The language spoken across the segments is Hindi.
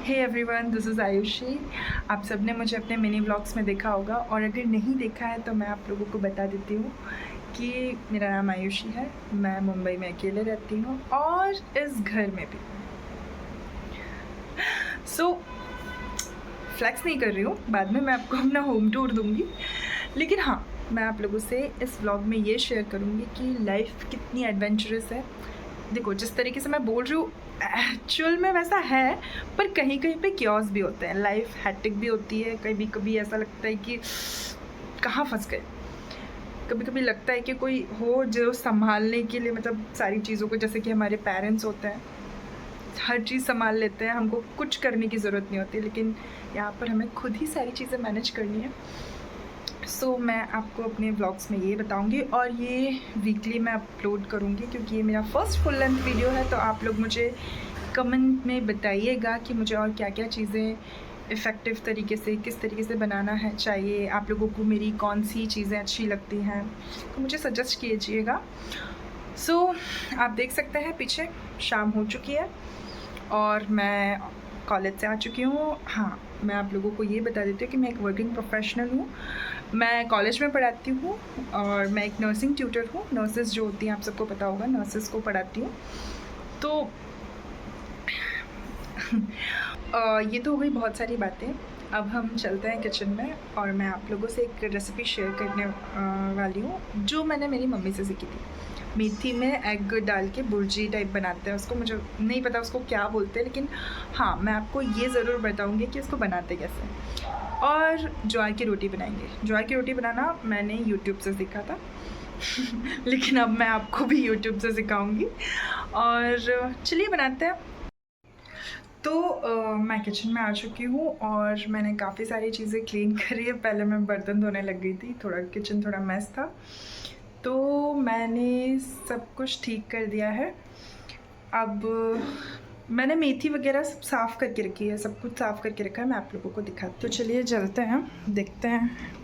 Hey everyone, this is Aayushi. आप सब ने मुझे अपने मिनी व्लॉग्स में देखा होगा और अगर नहीं देखा है तो मैं आप लोगों को बता देती हूँ कि मेरा नाम आयुषी है। मैं मुंबई में अकेले रहती हूँ और इस घर में भी। फ्लैक्स नहीं कर रही हूँ, बाद में मैं आपको अपना होम टूर दूँगी। लेकिन हाँ, मैं आप लोगों से इस व्लॉग में ये शेयर करूँगी कि लाइफ कितनी एडवेंचरस है। देखो, जिस तरीके से मैं बोल रही हूँ एक्चुअल में वैसा है, पर कहीं कहीं पे क्योस भी होते हैं। लाइफ हैट्रिक भी होती है, कभी कभी ऐसा लगता है कि कहाँ फंस गए। कभी कभी लगता है कि कोई हो जो संभालने के लिए, मतलब सारी चीज़ों को, जैसे कि हमारे पेरेंट्स होते हैं, हर चीज़ संभाल लेते हैं, हमको कुछ करने की ज़रूरत नहीं होती। लेकिन यहाँ पर हमें खुद ही सारी चीज़ें मैनेज करनी है। मैं आपको अपने व्लॉग्स में ये बताऊंगी और ये वीकली मैं अपलोड करूँगी, क्योंकि ये मेरा फर्स्ट फुल लेंथ वीडियो है। तो आप लोग मुझे कमेंट में बताइएगा कि मुझे और क्या क्या चीज़ें इफ़ेक्टिव तरीके से, किस तरीके से बनाना है चाहिए। आप लोगों को मेरी कौन सी चीज़ें अच्छी लगती हैं तो मुझे सजेस्ट कीजिएगा। आप देख सकते हैं पीछे शाम हो चुकी है और मैं कॉलेज से आ चुकी हूँ। हाँ, मैं आप लोगों को ये बता देती हूँ कि मैं एक वर्किंग प्रोफेशनल हूँ। मैं कॉलेज में पढ़ाती हूँ और मैं एक नर्सिंग ट्यूटर हूँ। नर्सेस जो होती हैं, आप सबको पता होगा, नर्सेस को पढ़ाती हूँ। तो ये तो हो गई बहुत सारी बातें। अब हम चलते हैं किचन में और मैं आप लोगों से एक रेसिपी शेयर करने वाली हूँ जो मैंने मेरी मम्मी से सीखी थी। मेथी में एग डाल के बुर्जी टाइप बनाते हैं उसको, मुझे नहीं पता उसको क्या बोलते हैं, लेकिन हाँ, मैं आपको ये ज़रूर बताऊँगी कि उसको बनाते कैसे। और ज्वार की रोटी बनाएंगे। ज्वार की रोटी बनाना मैंने यूट्यूब से सीखा था लेकिन अब मैं आपको भी यूट्यूब से सिखाऊंगी। और चलिए बनाते हैं। मैं किचन में आ चुकी हूँ और मैंने काफ़ी सारी चीज़ें क्लीन करी है। पहले मैं बर्तन धोने लग गई थी, किचन थोड़ा मैस था, तो मैंने सब कुछ ठीक कर दिया है। अब मैंने मेथी वगैरह सब साफ़ करके रखी है, सब कुछ साफ़ करके रखा है। मैं आप लोगों को दिखाती हूँ। तो चलिए चलते हैं, देखते हैं।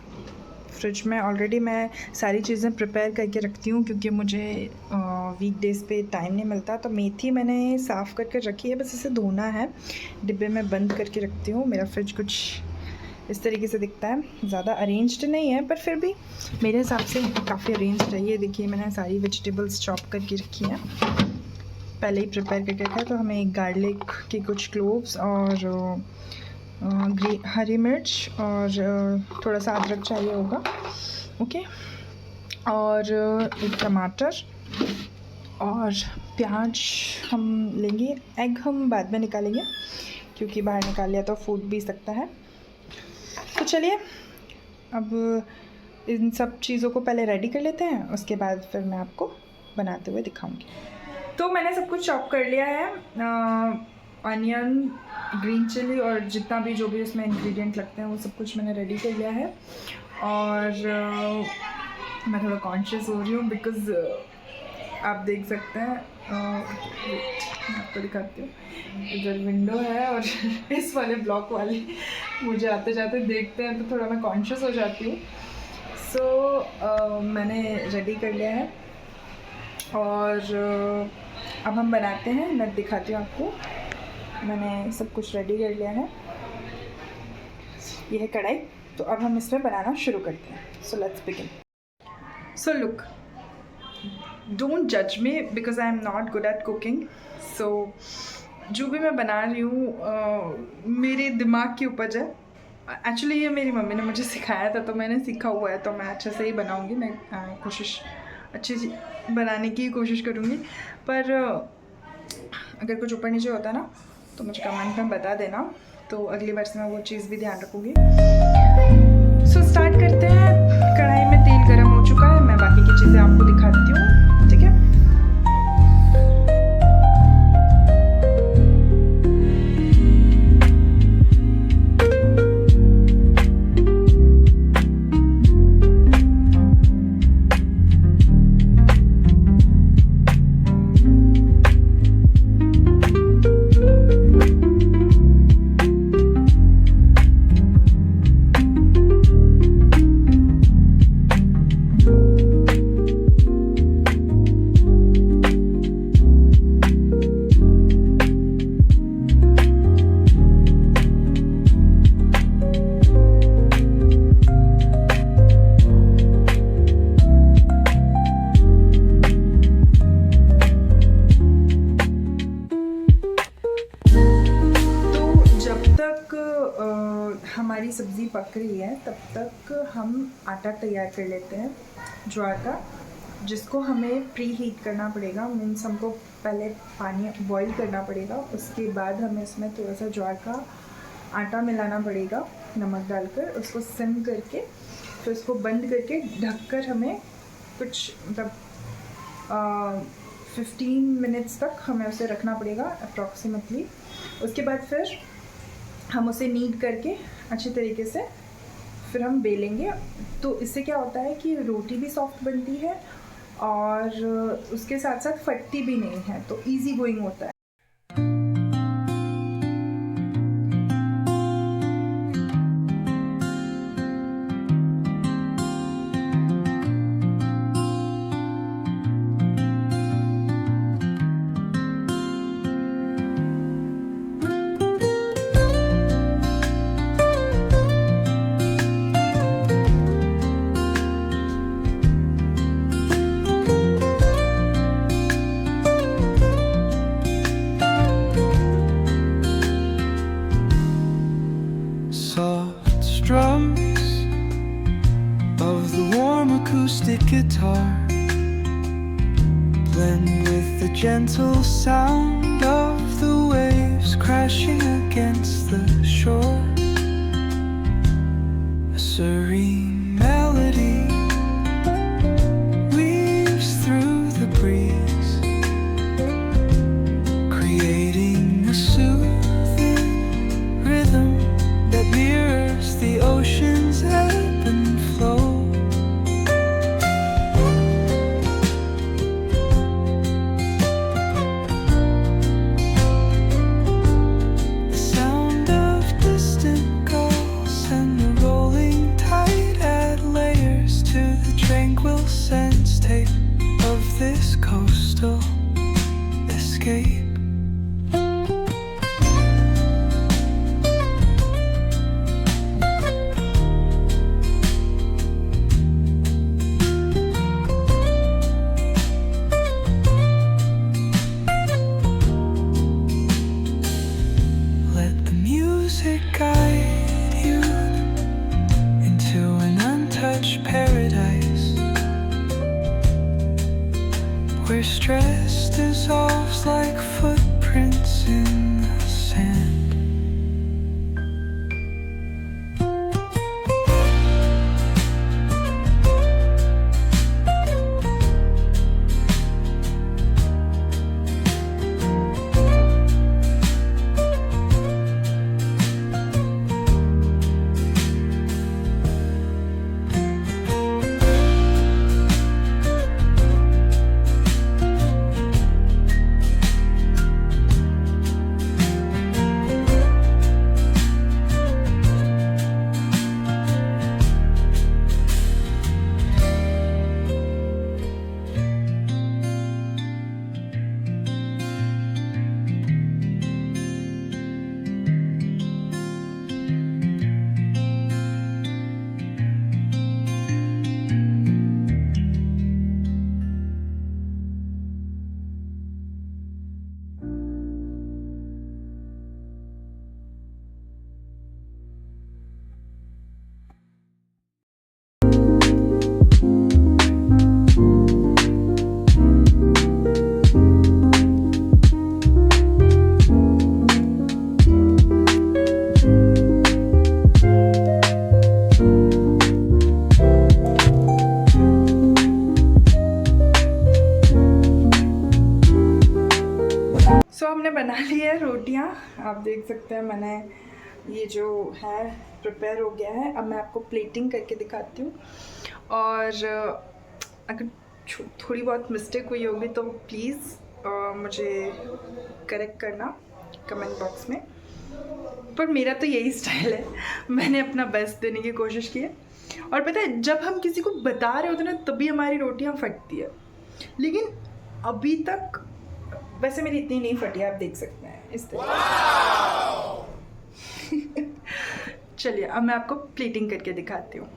फ्रिज में ऑलरेडी मैं सारी चीज़ें प्रिपेयर करके रखती हूँ क्योंकि मुझे वीकडेज़ पे टाइम नहीं मिलता। तो मेथी मैंने साफ़ करके रखी है, बस इसे धोना है। डिब्बे में बंद करके रखती हूँ। मेरा फ्रिज कुछ इस तरीके से दिखता है, ज़्यादा अरेंज्ड नहीं है पर फिर भी मेरे हिसाब से काफ़ी अरेंज्ड है। ये देखिए, मैंने सारी वेजिटेबल्स चॉप करके रखी हैं, पहले ही प्रिपेयर करके रखा है। तो हमें गार्लिक के कुछ क्लोव्स और हरी मिर्च और थोड़ा सा अदरक चाहिए होगा, ओके। और एक टमाटर और प्याज हम लेंगे। एग हम बाद में निकालेंगे क्योंकि बाहर निकाल लिया तो फूट भी सकता है। तो चलिए अब इन सब चीज़ों को पहले रेडी कर लेते हैं, उसके बाद फिर मैं आपको बनाते हुए दिखाऊंगी। तो मैंने सब कुछ चॉप कर लिया है, अनियन, ग्रीन चिली और जितना भी जो भी उसमें इंग्रेडिएंट लगते हैं वो सब कुछ मैंने रेडी कर लिया है। और मैं थोड़ा कॉन्शियस हो रही हूँ बिकॉज़ आप देख सकते हैं, मैं आपको दिखाती हूँ, इधर विंडो है और इस वाले ब्लॉक वाले मुझे आते जाते देखते हैं तो थोड़ा मैं कॉन्शियस हो जाती हूँ। मैंने रेडी कर लिया है और अब हम बनाते हैं। मैं दिखाती हूँ आपको, मैंने सब कुछ रेडी कर लिया है। ये है कढ़ाई, तो अब हम इसमें बनाना शुरू करते हैं। So let's begin. So look, don't जज me because I am not good at cooking. जो भी मैं बना रही हूँ मेरे दिमाग की उपज है। एक्चुअली ये मेरी मम्मी ने मुझे सिखाया था तो मैंने सीखा हुआ है, तो मैं अच्छे से ही बनाऊँगी। मैं कोशिश अच्छी बनाने की कोशिश करूँगी, पर अगर कुछ ऊपर नीचे होता है ना तो मुझे कमेंट में बता देना, तो अगली बार से मैं वो चीज़ भी ध्यान रखूँगी। स्टार्ट करते हैं। कढ़ाई में तेल गर्म हो चुका है, मैं बाकी की चीज़ें आपको दिखाती हूँ, ठीक है। हमारी सब्ज़ी पक रही है तब तक हम आटा तैयार कर लेते हैं ज्वार का, जिसको हमें प्री हीट करना पड़ेगा। मीन्स हमको पहले पानी बॉईल करना पड़ेगा, उसके बाद हमें इसमें थोड़ा सा ज्वार का आटा मिलाना पड़ेगा नमक डालकर, उसको सिम करके फिर उसको बंद करके ढककर हमें कुछ मतलब 15 मिनट्स तक हमें उसे रखना पड़ेगा अप्रॉक्सीमेटली। उसके बाद फिर हम उसे नीड करके अच्छी तरीके से फिर हम बेलेंगे। तो इससे क्या होता है कि रोटी भी सॉफ्ट बनती है और उसके साथ साथ फटती भी नहीं है, तो इजी गोइंग होता है। Soft strums of the warm acoustic guitar blend with the gentle sound of the waves crashing against the shore. A serene melody weaves through the breeze, creating a soothing rhythm that mirrors the ocean's ebb and flow. The sound of distant gulls and the rolling tide add layers to the tranquil sense tape of this coastal escape. Let the music guide you into an untouched paradise where stress dissolves like footprints in the sand. हमने बना ली है रोटियां, आप देख सकते हैं मैंने ये जो है प्रिपेयर हो गया है। अब मैं आपको प्लेटिंग करके दिखाती हूँ, और अगर थोड़ी बहुत मिस्टेक हुई होगी तो प्लीज़ मुझे करेक्ट करना कमेंट बॉक्स में। पर मेरा तो यही स्टाइल है, मैंने अपना बेस्ट देने की कोशिश की है। और पता है जब हम किसी को बता रहे होते हैं ना तभी हमारी रोटियां फटती है, लेकिन अभी तक वैसे मेरी इतनी नहीं फटी, आप देख सकते हैं इस तरह। चलिए अब मैं आपको प्लेटिंग करके दिखाती हूँ।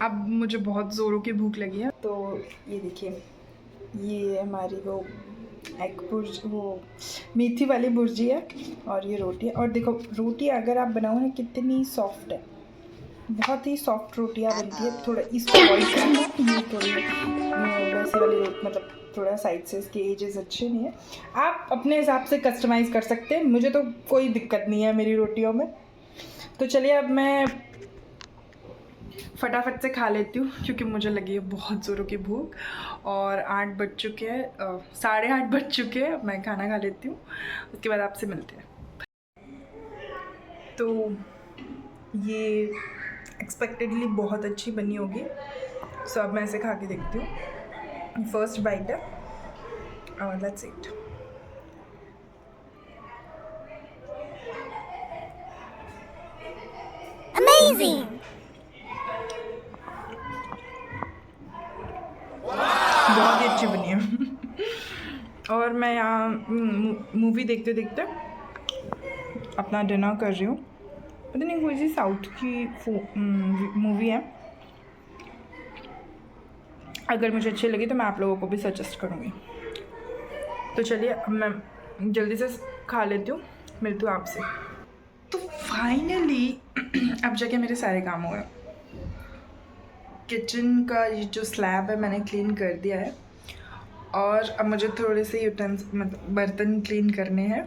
अब मुझे बहुत ज़ोरों की भूख लगी है, तो ये देखिए, ये हमारी वो एग बुर्ज, वो मेथी वाली भुर्जी है, और ये रोटी है। और देखो रोटी अगर आप बनाओ ना कितनी सॉफ्ट है, बहुत ही सॉफ्ट रोटियाँ बनती है। थोड़ा इसको अवॉइड करना, ये थोड़ी वैसे वाली रोटी, मतलब थोड़ा साइड से इसके एजेस अच्छे नहीं है। आप अपने हिसाब से कस्टमाइज़ कर सकते हैं, मुझे तो कोई दिक्कत नहीं है मेरी रोटियों में। तो चलिए अब मैं फटाफट से खा लेती हूँ क्योंकि मुझे लगी है बहुत ज़ोरों की भूख, और 8 बज चुके हैं, 8:30 बज चुके हैं। अब मैं खाना खा लेती हूँ, उसके बाद आपसे मिलते हैं। तो ये एक्सपेक्टेडली बहुत अच्छी बनी होगी, सो अब मैं इसे खा के देखती हूँ। फर्स्ट बाइट है, लेट्स इट। Amazing! बहुत ही अच्छी बनी है। और मैं यहाँ मूवी देखते देखते अपना डिनर कर रही हूँ। पता नहीं कोई सी साउथ की मूवी है, अगर मुझे अच्छी लगी तो मैं आप लोगों को भी सजेस्ट करूँगी। तो चलिए अब मैं जल्दी से खा लेती हूँ, मिलती हूँ आपसे। तो फाइनली अब जाके मेरे सारे काम हुए। किचन का ये जो स्लैब है मैंने क्लीन कर दिया है, और अब मुझे थोड़े से मतलब बर्तन क्लीन करने हैं।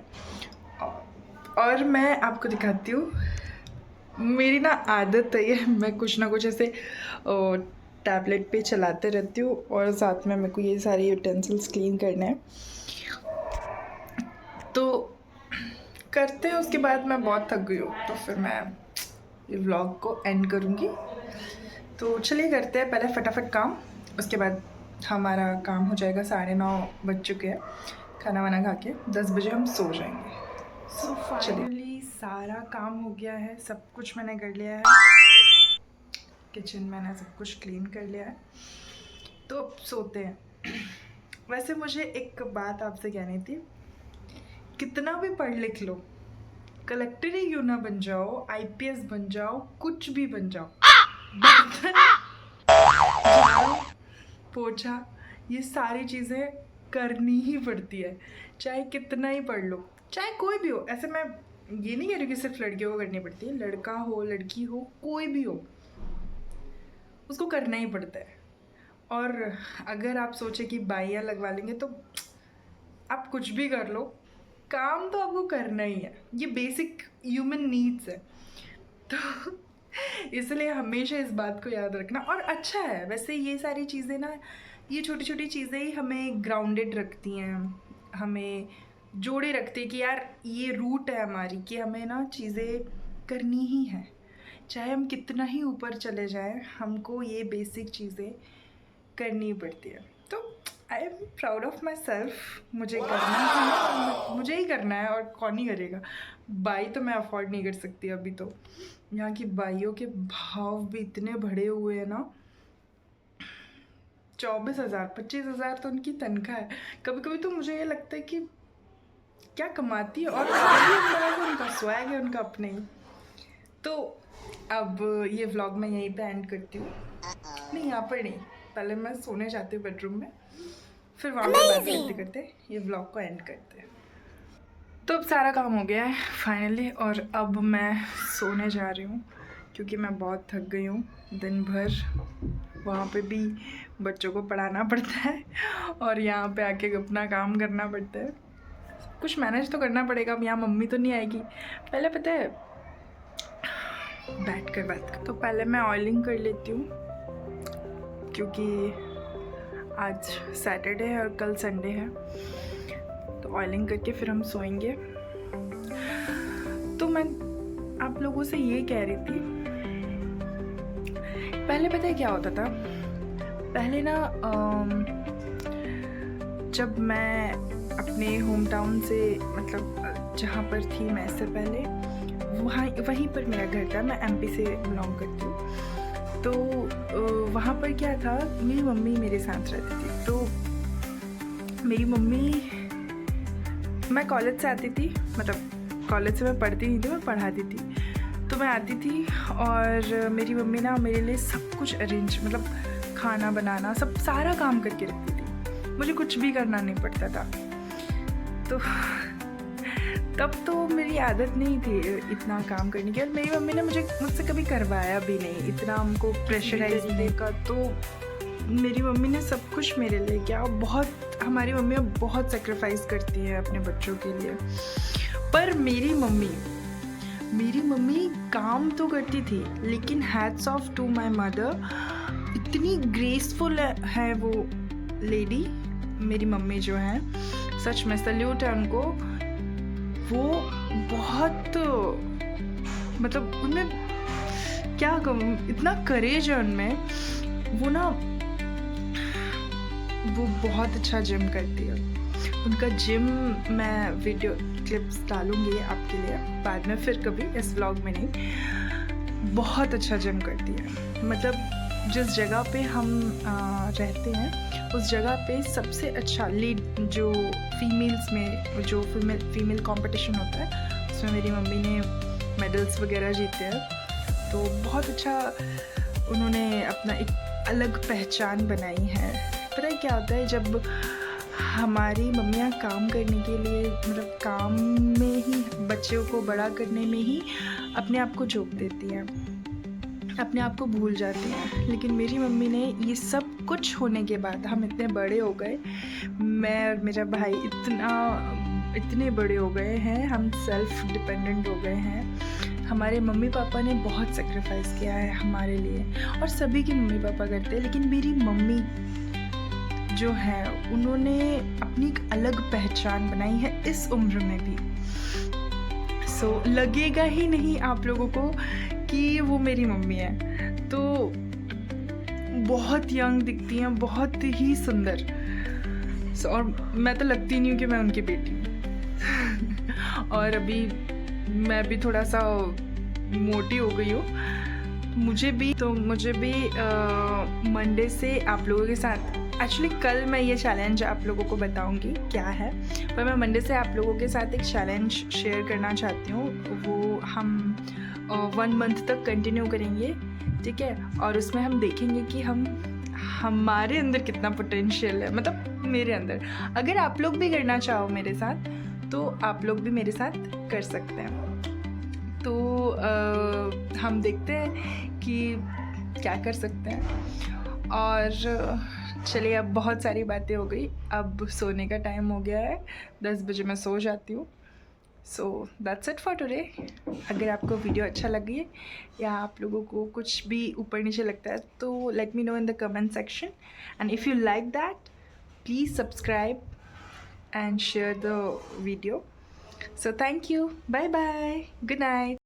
और मैं आपको दिखाती हूँ, मेरी ना आदत है ये, मैं कुछ ना कुछ ऐसे टैबलेट पे चलाते रहती हूँ, और साथ में मेरे को ये सारे यूटेंसिल्स क्लीन करने हैं। तो करते हैं, उसके बाद मैं बहुत थक गई हूँ, तो फिर मैं ये व्लॉग को एंड करूँगी। तो चलिए करते हैं पहले फटाफट काम, उसके बाद हमारा काम हो जाएगा। 9:30 बज चुके हैं, खाना वाना खा के 10 बजे हम सो जाएंगे। सो फाइनली सारा काम हो गया है, सब कुछ मैंने कर लिया है। किचन मैंने सब कुछ क्लीन कर लिया है, तो अब सोते हैं। वैसे मुझे एक बात आपसे कहनी थी, कितना भी पढ़ लिख लो, कलेक्टर ही क्यों ना बन जाओ, IPS बन जाओ, कुछ भी बन जाओ, झाड़ू पोछा ये सारी चीज़ें करनी ही पड़ती है, चाहे कितना ही पढ़ लो, चाहे कोई भी हो। ऐसे मैं ये नहीं कह रही कि सिर्फ लड़कियों को करनी पड़ती है, लड़का हो लड़की हो कोई भी हो, उसको करना ही पड़ता है। और अगर आप सोचे कि बाइयाँ लगवा लेंगे तो आप कुछ भी कर लो, काम तो आपको करना ही है, ये बेसिक ह्यूमन नीड्स है। तो इसलिए हमेशा इस बात को याद रखना। और अच्छा है वैसे ये सारी चीज़ें ना, ये छोटी छोटी चीज़ें ही हमें ग्राउंडेड रखती हैं, हमें जोड़े रखते हैं कि यार ये रूट है हमारी, कि हमें ना चीज़ें करनी ही है, चाहे हम कितना ही ऊपर चले जाएं, हमको ये बेसिक चीज़ें करनी पड़ती है। तो I am proud of my self, मुझे करना है, मुझे ही करना है, और कौन ही करेगा। बाई तो मैं अफोर्ड नहीं कर सकती अभी, तो यहाँ की बाइयों के भाव भी इतने बढ़े हुए हैं ना, 24,000 25,000 तो उनकी तनख्वाह है। कभी कभी तो मुझे ये लगता है कि क्या कमाती है, और उनका स्वैग है उनका अपने ही। तो अब ये व्लॉग मैं यहीं पे एंड करती हूँ। नहीं यहाँ पर नहीं, पहले मैं सोने जाती हूँ बेडरूम में, फिर वहाँ पे बात करते करते ये व्लॉग को एंड करते हैं। तो अब सारा काम हो गया है फाइनली, और अब मैं सोने जा रही हूँ क्योंकि मैं बहुत थक गई हूँ। दिन भर वहाँ पे भी बच्चों को पढ़ाना पड़ता है, और यहाँ पे आके अपना काम करना पड़ता है। कुछ मैनेज तो करना पड़ेगा, अब यहाँ मम्मी तो नहीं आएगी। पहले पता है बैठ कर बात कर, तो पहले मैं ऑयलिंग कर लेती हूँ क्योंकि आज सैटरडे है और कल संडे है, तो ऑयलिंग करके फिर हम सोएंगे। तो मैं आप लोगों से ये कह रही थी, पहले पता है क्या होता था, पहले ना जब मैं अपने होम टाउन से, मतलब जहाँ पर थी मैं इससे पहले, वहीं पर मेरा घर था, मैं MP से बिलोंग करती हूँ। तो वहाँ पर क्या था, मेरी मम्मी मेरे साथ रहती थी। तो मेरी मम्मी, मैं कॉलेज से आती थी, मतलब कॉलेज से मैं पढ़ती नहीं थी, मैं पढ़ाती थी। तो मैं आती थी और मेरी मम्मी ना मेरे लिए सब कुछ अरेंज, मतलब खाना बनाना, सब सारा काम करके रखती थी, मुझे कुछ भी करना नहीं पड़ता था। तो तब तो मेरी आदत नहीं थी इतना काम करने की, और मेरी मम्मी ने मुझसे कभी करवाया भी नहीं इतना हमको प्रेशराइज देने का। तो मेरी मम्मी ने सब कुछ मेरे लिए किया। बहुत हमारी मम्मियाँ बहुत सेक्रीफाइस करती हैं अपने बच्चों के लिए। पर मेरी मम्मी काम तो करती थी, लेकिन hats off to my mother, इतनी ग्रेसफुल है वो लेडी, मेरी मम्मी जो है, सच में सल्यूट है उनको। वो बहुत, मतलब उनमें क्या कहूँ, इतना करेज है उनमें। वो बहुत अच्छा जिम करती है। उनका जिम मैं वीडियो क्लिप्स डालूंगी आपके लिए बाद में, फिर कभी, इस व्लॉग में नहीं। बहुत अच्छा जिम करती है। मतलब जिस जगह पे हम रहते हैं उस जगह पे सबसे अच्छा लीड जो फीमेल्स में जो फीमेल कंपटीशन होता है उसमें मेरी मम्मी ने मेडल्स वगैरह जीते हैं। तो बहुत अच्छा उन्होंने अपना एक अलग पहचान बनाई है। पता है क्या होता है, जब हमारी मम्मियाँ काम करने के लिए, मतलब काम में ही, बच्चों को बड़ा करने में ही अपने आप को झोंक देती हैं, अपने आप को भूल जाती हैं। लेकिन मेरी मम्मी ने ये सब कुछ होने के बाद, हम इतने बड़े हो गए, मैं और मेरा भाई इतने बड़े हो गए हैं, हम सेल्फ डिपेंडेंट हो गए हैं। हमारे मम्मी पापा ने बहुत सेक्रीफाइस किया है हमारे लिए, और सभी के मम्मी पापा करते हैं, लेकिन मेरी मम्मी जो है उन्होंने अपनी एक अलग पहचान बनाई है इस उम्र में भी। सो लगेगा ही नहीं आप लोगों को कि वो मेरी मम्मी है। तो बहुत यंग दिखती हैं, बहुत ही सुंदर। और मैं तो लगती नहीं हूँ कि मैं उनकी बेटी हूँ। और अभी मैं भी थोड़ा सा मोटी हो गई हूँ। मुझे भी मंडे से आप लोगों के साथ, एक्चुअली कल मैं ये चैलेंज आप लोगों को बताऊंगी क्या है, पर मैं मंडे से आप लोगों के साथ एक चैलेंज शेयर करना चाहती हूँ। वो हम 1 मंथ तक कंटिन्यू करेंगे, ठीक है। और उसमें हम देखेंगे कि हमारे अंदर कितना पोटेंशियल है, मतलब मेरे अंदर। अगर आप लोग भी करना चाहो मेरे साथ, तो आप लोग भी मेरे साथ कर सकते हैं। तो हम देखते हैं कि क्या कर सकते हैं। और चलिए, अब बहुत सारी बातें हो गई, अब सोने का टाइम हो गया है। 10 बजे मैं सो जाती हूँ। So that's it for today. अगर आपको वीडियो अच्छा लगे या आप लोगों को कुछ भी ऊपर नीचे लगता है, तो let me know in the comment section. And if you like that, please subscribe and share the video. So thank you. Bye bye. Good night.